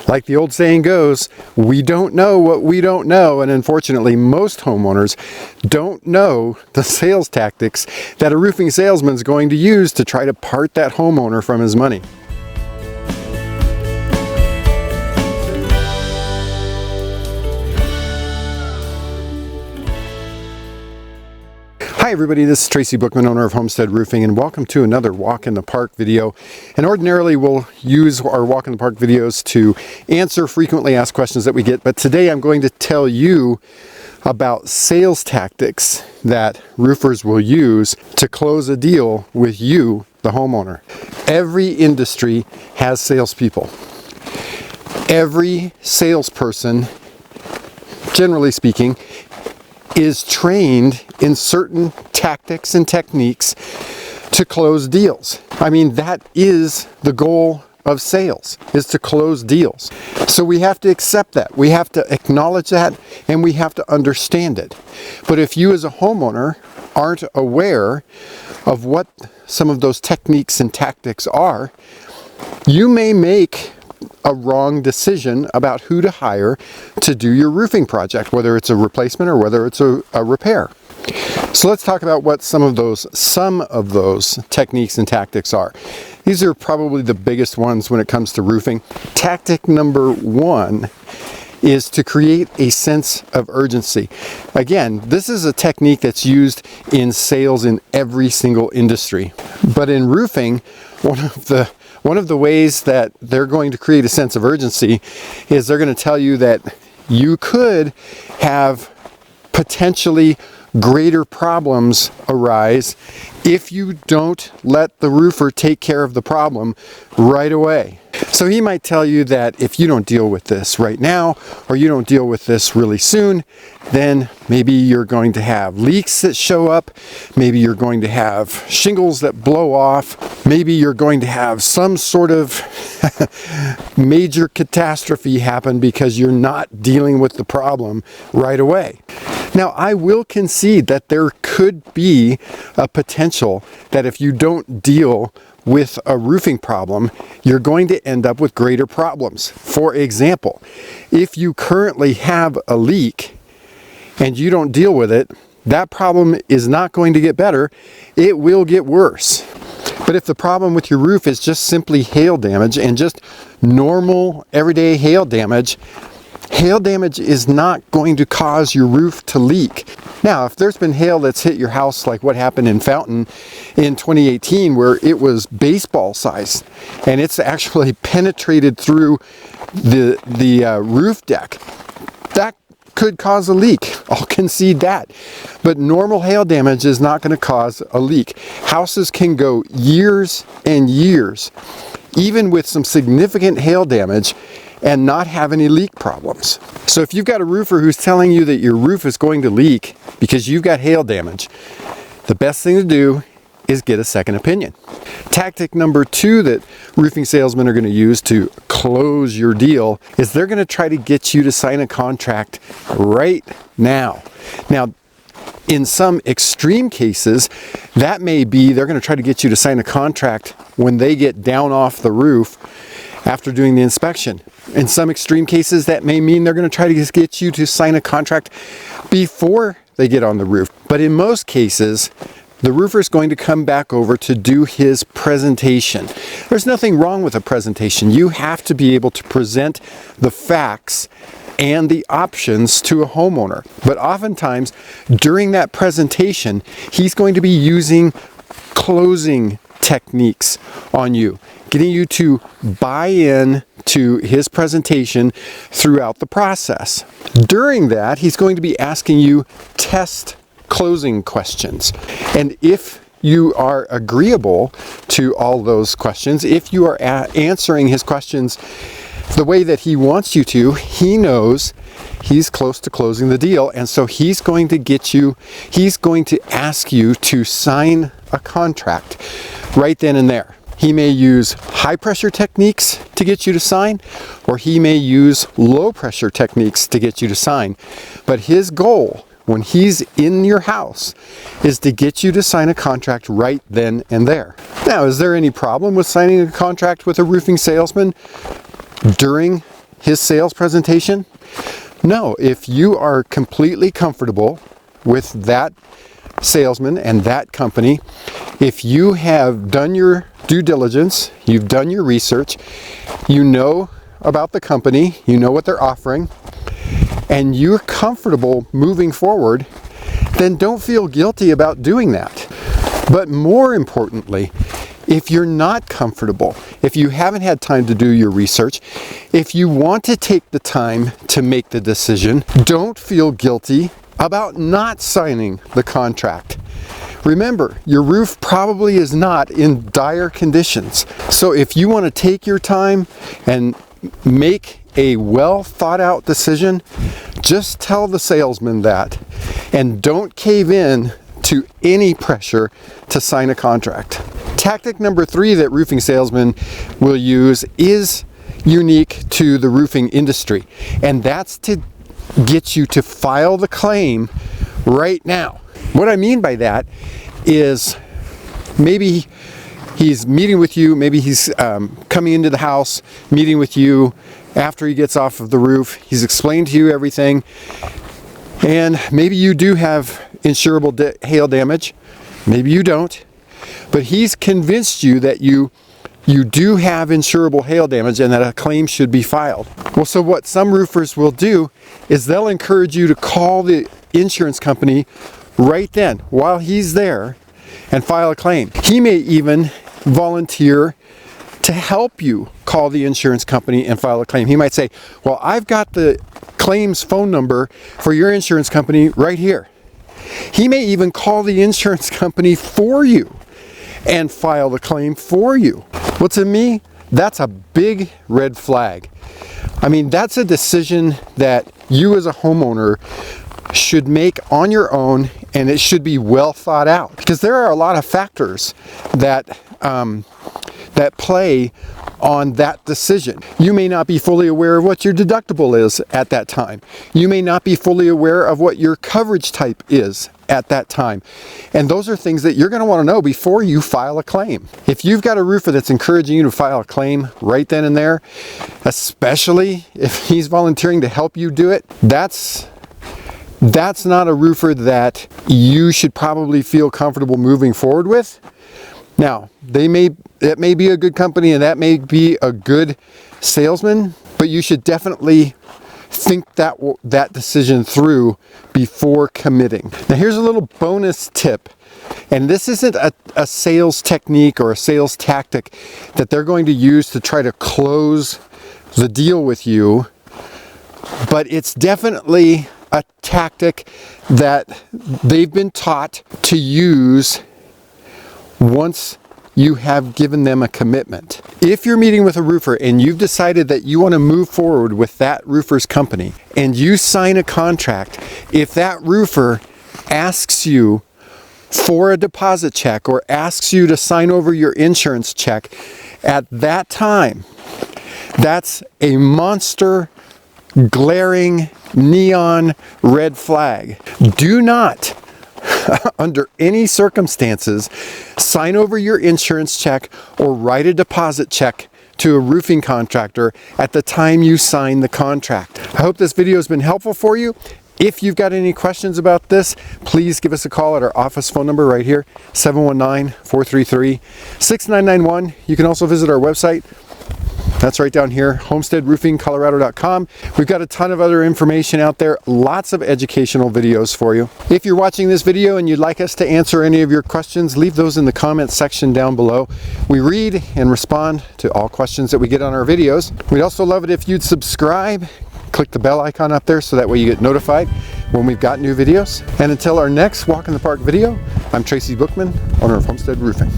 Like the old saying goes, we don't know what we don't know, and unfortunately most homeowners don't know the sales tactics that a roofing salesman is going to use to try to part that homeowner from his money. Hi everybody, this is Tracy Bookman, owner of Homestead Roofing, and welcome to another Walk in the Park video. And ordinarily we'll use our Walk in the Park videos to answer frequently asked questions that we get, but today I'm going to tell you about sales tactics that roofers will use to close a deal with you, the homeowner. Every industry has salespeople. Every salesperson, generally speaking, is trained in certain tactics and techniques to close deals. I mean, that is the goal of sales, is to close deals. So we have to accept that. We have to acknowledge that, and we have to understand it. But if you as a homeowner aren't aware of what some of those techniques and tactics are, you may make a wrong decision about who to hire to do your roofing project, whether it's a replacement or whether it's a repair. So let's talk about what some of those techniques and tactics are. These are probably the biggest ones when it comes to roofing. Tactic number one is to create a sense of urgency. Again, this is a technique that's used in sales in every single industry. But in roofing, one of the ways that they're going to create a sense of urgency is they're going to tell you that you could have potentially greater problems arise if you don't let the roofer take care of the problem right away. So he might tell you that if you don't deal with this right now, or you don't deal with this really soon, then maybe you're going to have leaks that show up, maybe you're going to have shingles that blow off, maybe you're going to have some sort of major catastrophe happen because you're not dealing with the problem right away. Now, I will concede that there could be a potential that if you don't deal with a roofing problem, you're going to end up with greater problems. For example, if you currently have a leak and you don't deal with it, that problem is not going to get better, it will get worse. But if the problem with your roof is just simply hail damage and just normal everyday hail damage is not going to cause your roof to leak. Now, if there's been hail that's hit your house like what happened in Fountain in 2018, where it was baseball size and it's actually penetrated through the roof deck, that could cause a leak. I'll concede that. But normal hail damage is not going to cause a leak. Houses can go years and years, even with some significant hail damage, and not have any leak problems. So if you've got a roofer who's telling you that your roof is going to leak because you've got hail damage, the best thing to do is get a second opinion. Tactic number two that roofing salesmen are going to use to close your deal is they're going to try to get you to sign a contract right now. Now, in some extreme cases, that may be they're going to try to get you to sign a contract when they get down off the roof after doing the inspection. In some extreme cases, that may mean they're going to try to get you to sign a contract before they get on the roof. But in most cases, the roofer is going to come back over to do his presentation. There's nothing wrong with a presentation. You have to be able to present the facts and the options to a homeowner. But oftentimes, during that presentation, he's going to be using closing techniques on you, getting you to buy in to his presentation throughout the process. During that, he's going to be asking you test closing questions. And if you are agreeable to all those questions, if you are answering his questions the way that he wants you to, he knows he's close to closing the deal, and so he's going to ask you to sign a contract right then and there. He may use high pressure techniques to get you to sign, or he may use low pressure techniques to get you to sign. But his goal when he's in your house is to get you to sign a contract right then and there. Now, is there any problem with signing a contract with a roofing salesman during his sales presentation? No, if you are completely comfortable with that salesman and that company, if you have done your due diligence, you've done your research, you know about the company, you know what they're offering, and you're comfortable moving forward, then don't feel guilty about doing that. But more importantly, if you're not comfortable, if you haven't had time to do your research, if you want to take the time to make the decision, don't feel guilty about not signing the contract. Remember, your roof probably is not in dire conditions. So if you want to take your time and make a well thought out decision, just tell the salesman that, and don't cave in to any pressure to sign a contract. Tactic number 3 that roofing salesmen will use is unique to the roofing industry, and that's to get you to file the claim right now. What I mean by that is maybe he's meeting with you, maybe he's coming into the house, meeting with you after he gets off of the roof. He's explained to you everything, and maybe you do have insurable hail damage, maybe you don't, but he's convinced you that you do have insurable hail damage and that a claim should be filed. Well, so what some roofers will do is they'll encourage you to call the insurance company right then while he's there and file a claim. He may even volunteer to help you call the insurance company and file a claim. He might say, well, I've got the claims phone number for your insurance company right here. He may even call the insurance company for you and file the claim for you. Well, to me, that's a big red flag. I mean, that's a decision that you as a homeowner should make on your own, and it should be well thought out, because there are a lot of factors that that play on that decision. You may not be fully aware of what your deductible is at that time. You may not be fully aware of what your coverage type is at that time. And those are things that you're going to want to know before you file a claim. If you've got a roofer that's encouraging you to file a claim right then and there, especially if he's volunteering to help you do it, that's not a roofer that you should probably feel comfortable moving forward with. Now, it may be a good company and that may be a good salesman, but you should definitely think that decision through before committing. Now, here's a little bonus tip, and this isn't a sales technique or a sales tactic that they're going to use to try to close the deal with you, but it's definitely a tactic that they've been taught to use once you have given them a commitment. If you're meeting with a roofer and you've decided that you want to move forward with that roofer's company and you sign a contract, if that roofer asks you for a deposit check or asks you to sign over your insurance check at that time, that's a monster, glaring, neon red flag. Do not, under any circumstances, sign over your insurance check or write a deposit check to a roofing contractor at the time you sign the contract. I hope this video has been helpful for you. If you've got any questions about this, please give us a call at our office phone number right here, 719-433-6991. You can also visit our website. That's right down here, homesteadroofingcolorado.com. We've got a ton of other information out there, lots of educational videos for you. If you're watching this video and you'd like us to answer any of your questions, leave those in the comments section down below. We read and respond to all questions that we get on our videos. We'd also love it if you'd subscribe, click the bell icon up there so that way you get notified when we've got new videos. And until our next Walk in the Park video, I'm Tracy Bookman, owner of Homestead Roofing.